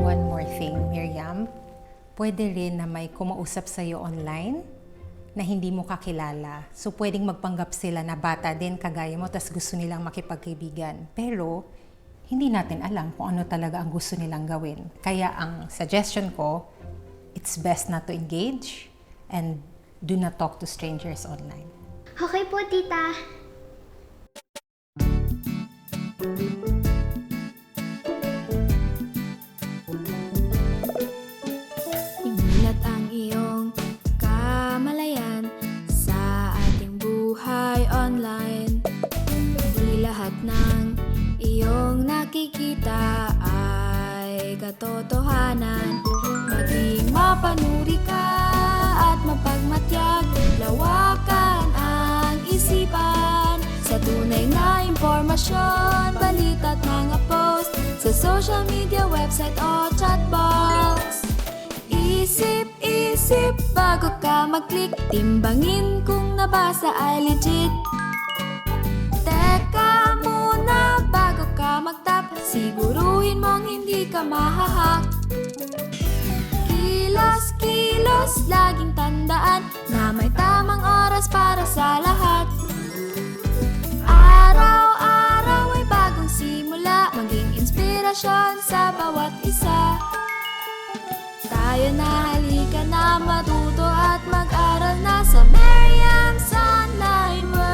one more thing, Miriam. Pwede rin na may kumausap sa'yo online na hindi mo kakilala. So, pwedeng magpanggap sila na bata din kagaya mo, tas gusto nilang makipagkaibigan. Pero, hindi natin alam kung ano talaga ang gusto nilang gawin. Kaya ang suggestion ko, it's best not to engage and do not talk to strangers online. Okay po, tita. Imulat ang iyong kamalayan sa ating buhay online. Di lahat ng iyong nakikita ay katotohanan. Maging mapanuri ka at mapagmatyag, lawakan ang isipan sa tunay na impormasyon, balita at mga post sa social media, website o chatbox. Isip bago ka mag-click, timbangin kung nabasa ay legit. Teka muna bago ka mag-tap, siguruhin mong hindi ka mahahack. Kilos, laging tandaan na may tamang oras para sa lahat. Araw-araw ay bagong simula, maging inspirasyon sa bawat isa. Tayo na, halika na matuto at mag-aral na sa Miriam's Online World.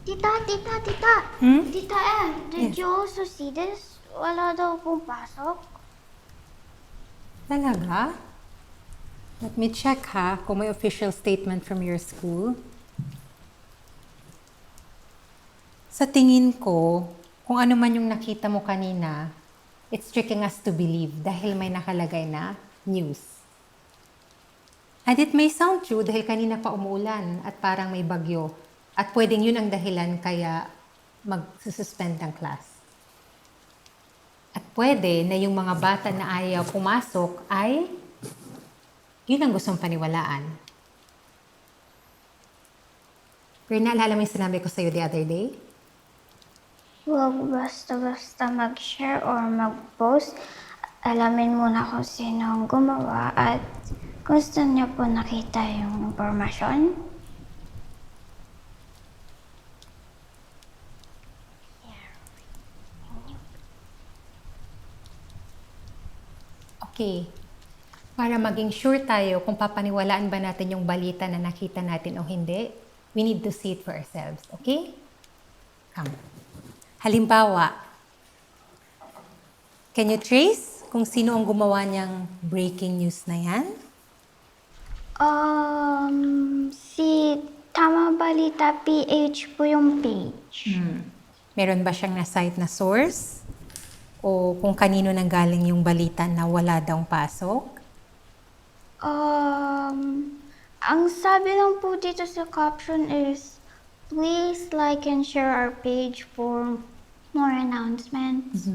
Tita. Tita Em, did you also see this? Wala daw pong pasok. Talaga? Let me check ha, kung may official statement from your school. Sa tingin ko, kung ano man yung nakita mo kanina, it's tricking us to believe dahil may nakalagay na news. And it may sound true dahil kanina pa umuulan at parang may bagyo. At pwedeng yun ang dahilan kaya mag-suspend ang class. At pwede na yung mga bata na ayaw pumasok ay yun ang gustong paniwalaan. Pero naalala mo yung sinabi ko sa'yo the other day? Huwag basta-basta mag-share or mag-post. Alamin muna kung sino ang gumawa at gusto niya po nakita yung impormasyon. Okay. Para maging sure tayo kung papaniwalaan ba natin yung balita na nakita natin o hindi, we need to see it for ourselves. Okay? Come. Halimbawa, can you trace kung sino ang gumawa niyang breaking news na yan? Si Tama Balita PH po yung page. Meron ba siyang na-cite na source? O kung kanino nanggaling yung balita na wala daw pasok? Ang sabi lang po dito sa caption is, please like and share our page for more announcements.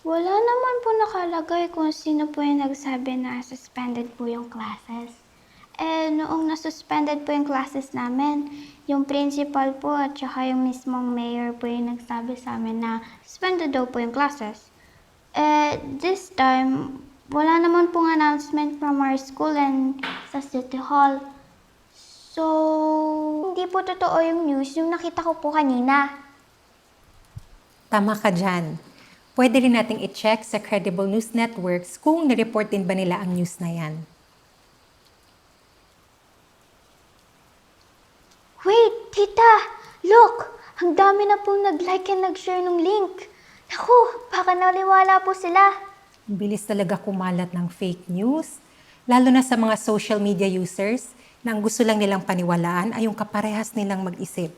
Wala naman po nakalagay kung sino po yung nagsabi na suspended po yung classes. Noong nasuspended po yung classes namin, yung principal po at saka yung mismong mayor po yung nagsabi sa amin na suspended daw po yung classes. This time, wala naman pong announcement from our school and sa City Hall. So, hindi po totoo yung news, yung nakita ko po kanina. Tama ka dyan. Pwede rin nating i-check sa credible news networks kung nireport din ba nila ang news na yan. Wait, tita! Look! Ang dami na pong nag-like and nag-share ng link. Naku, baka naliwala po sila. Ang bilis talaga kumalat ng fake news, lalo na sa mga social media users na ang gusto lang nilang paniwalaan ay yung kaparehas nilang mag-isip.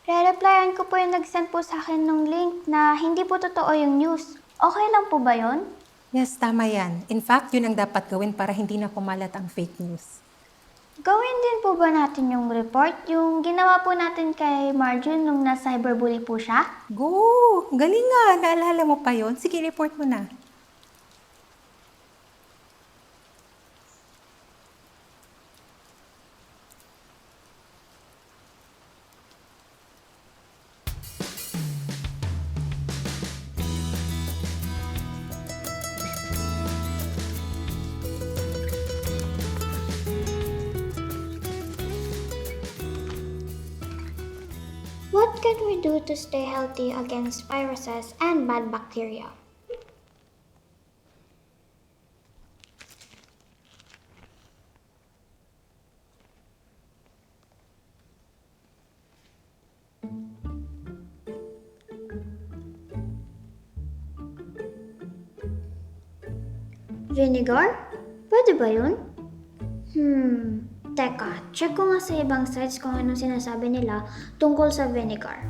Re-replyan ko po yung nag-send po sa akin ng link na hindi po totoo yung news. Okay lang po ba yun? Yes, tama yan. In fact, yun ang dapat gawin para hindi na kumalat ang fake news. Gawin din po ba natin yung report? Yung ginawa po natin kay Marjun nung na-cyberbully po siya? Go! Galing nga! Naalala mo pa yon? Sige, report mo na. What can we do to stay healthy against viruses and bad bacteria? Vinegar? Pwede ba yun? Teka, check ko nga sa ibang sites kung anong sinasabi nila tungkol sa vinegar.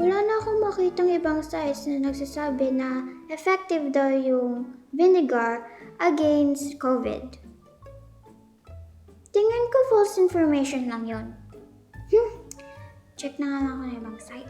Wala na akong makitang ibang sites na nagsasabi na effective daw yung vinegar against COVID. Tingin ko false information lang yon. Check na nga lang ako ng ibang site.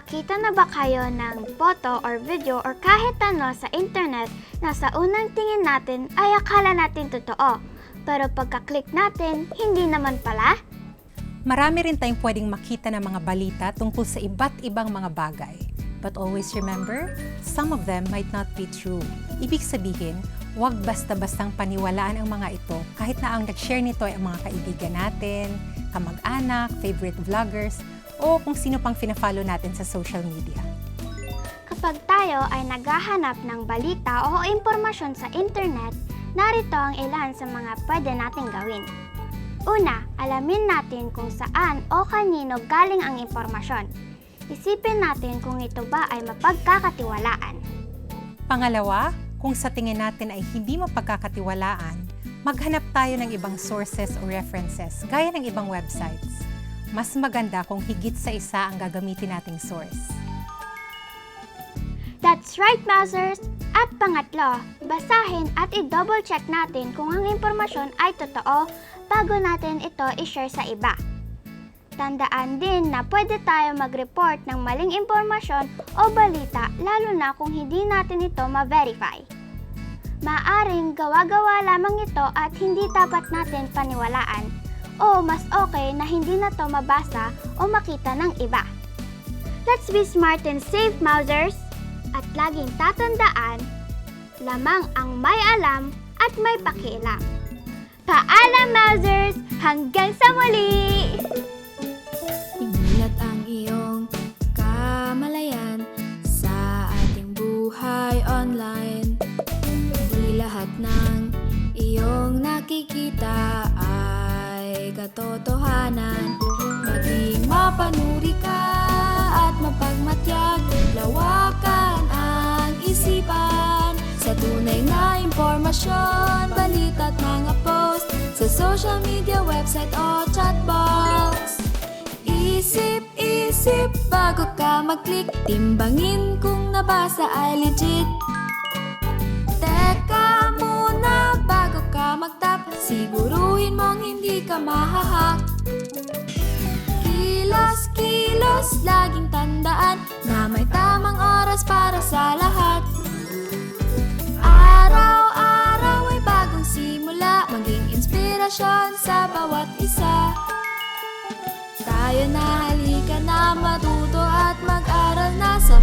Nakakita na ba kayo ng photo or video or kahit ano sa internet na sa unang tingin natin ay akala natin totoo, pero pagka-click natin, hindi naman pala? Marami rin tayong pwedeng makita ng mga balita tungkol sa iba't ibang mga bagay. But always remember, some of them might not be true. Ibig sabihin, huwag basta-bastang paniwalaan ang mga ito kahit na ang nag-share nito ay ang mga kaibigan natin, kamag-anak, favorite vloggers, o kung sino pang fina-follow natin sa social media. Kapag tayo ay naghahanap ng balita o impormasyon sa internet, narito ang ilan sa mga pwede nating gawin. Una, alamin natin kung saan o kanino galing ang impormasyon. Isipin natin kung ito ba ay mapagkakatiwalaan. Pangalawa, kung sa tingin natin ay hindi mapagkakatiwalaan, maghanap tayo ng ibang sources o references gaya ng ibang websites. Mas maganda kung higit sa isa ang gagamitin nating source. That's right, Mousers! At pangatlo, basahin at i-double check natin kung ang impormasyon ay totoo bago natin ito i-share sa iba. Tandaan din na pwede tayo mag-report ng maling impormasyon o balita lalo na kung hindi natin ito ma-verify. Maaring gawa-gawa lamang ito at hindi dapat natin paniwalaan o mas okay na hindi na to mabasa o makita ng iba. Let's be smart and safe, Mousers! At laging tatandaan, lamang ang may alam at may pakialam. Paalam, Mousers! Hanggang sa muli! Imulat ang iyong kamalayan sa ating buhay online. Hindi lahat ng iyong nakikita ay katotohanan. Maging mapanuri ka at mapagmatyag, lawakan ang isipan sa tunay na impormasyon, balita at mga post sa social media, website o chat box. Isip bago ka mag-click, timbangin kung nabasa ay legit. Teka muna bago ka mag-tap, siguruhin mong hindi ka mahahack. Kilos, laging tandaan na may tamang oras para sa lahat. Araw-araw ay bagong simula, maging inspirasyon sa bawat isa. Tayo na halika na matuto at mag-aral na sa